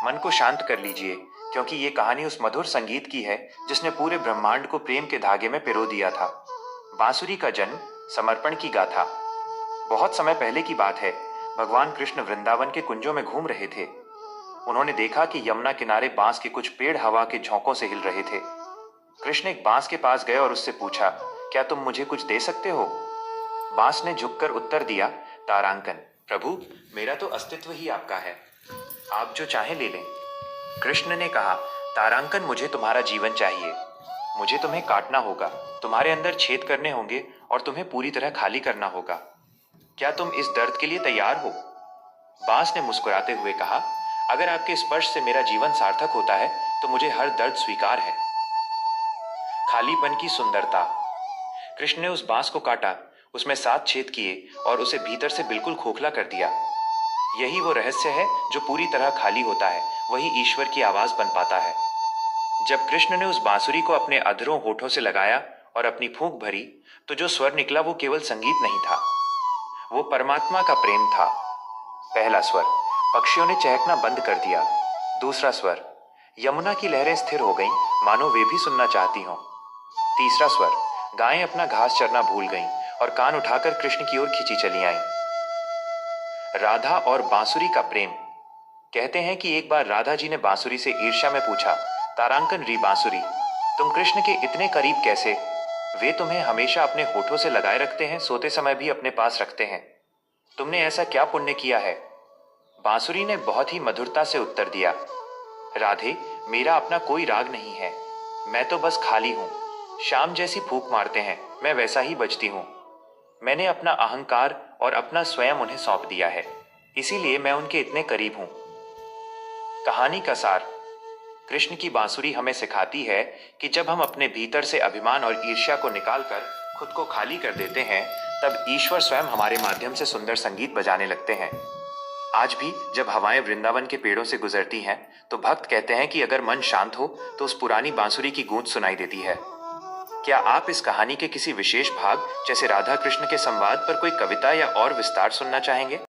मन को शांत कर लीजिए, क्योंकि ये कहानी उस मधुर संगीत की है जिसने पूरे ब्रह्मांड को प्रेम के धागे में पिरो दिया था। बांसुरी का जन्म, समर्पण की गाथा। बहुत समय पहले की बात है। भगवान कृष्ण वृंदावन के कुंजों में घूम रहे थे। उन्होंने देखा कि यमुना किनारे बांस के कुछ पेड़ हवा के झोंकों से हिल रहे थे। कृष्ण एक बांस के पास गए और उससे पूछा, क्या तुम मुझे कुछ दे सकते हो? बांस ने झुककर उत्तर दिया, तारांकन। प्रभु, मेरा तो अस्तित्व ही आपका है, आप जो चाहें ले लें। कृष्ण ने कहा, तारांकन, मुझे तुम्हारा जीवन चाहिए। मुझे तुम्हें काटना होगा, तुम्हारे अंदर छेद करने होंगे और तुम्हें पूरी तरह खाली करना होगा। क्या तुम इस दर्द के लिए तैयार हो? बांस ने मुस्कुराते हुए कहा, अगर आपके स्पर्श से मेरा जीवन सार्थक होता है तो मुझे हर दर्द स्वीकार है। खालीपन की सुंदरता। कृष्ण ने उस बांस को काटा, उसमें 7 छेद किए और उसे भीतर से बिल्कुल खोखला कर दिया। यही वो रहस्य है जो पूरी तरह खाली होता है, वही ईश्वर की आवाज बन पाता है। जब कृष्ण ने उस बांसुरी को अपने अधरों होठों से लगाया और अपनी फूंक भरी, तो जो स्वर निकला वो केवल संगीत नहीं था, वो परमात्मा का प्रेम था। पहला स्वर, पक्षियों ने चहकना बंद कर दिया। दूसरा स्वर, यमुना की लहरें स्थिर हो गईं, मानो वे भी सुनना चाहती हों। तीसरा स्वर, गायें अपना घास चरना भूल गईं और कान उठाकर कृष्ण की ओर खिंची चली आईं। राधा और बांसुरी का प्रेम। कहते हैं कि एक बार राधा जी ने बांसुरी से ईर्ष्या में पूछा, तारांकन री बांसुरी, तुम कृष्ण के इतने करीब कैसे? वे तुम्हें हमेशा अपने होठों से लगाए रखते हैं, सोते समय भी अपने पास रखते हैं। तुमने ऐसा क्या पुण्य किया है? बांसुरी ने बहुत ही मधुरता से उत्तर दिया, राधे, मेरा अपना कोई राग नहीं है, मैं तो बस खाली हूं। शाम जैसी फूंक मारते हैं, मैं वैसा ही बजती हूं। मैंने अपना अहंकार और अपना स्वयं उन्हें सौंप दिया है, इसीलिए मैं उनके इतने करीब हूं। कहानी का सार। कृष्ण की बांसुरी हमें सिखाती है कि जब हम अपने भीतर से अभिमान और ईर्ष्या को निकालकर खुद को खाली कर देते हैं, तब ईश्वर स्वयं हमारे माध्यम से सुंदर संगीत बजाने लगते हैं। आज भी जब हवाएं वृंदावन के पेड़ों से गुजरती हैं, तो भक्त कहते हैं कि अगर मन शांत हो तो उस पुरानी बांसुरी की गूंज सुनाई देती है। क्या आप इस कहानी के किसी विशेष भाग, जैसे राधा कृष्ण के संवाद पर, कोई कविता या और विस्तार सुनना चाहेंगे?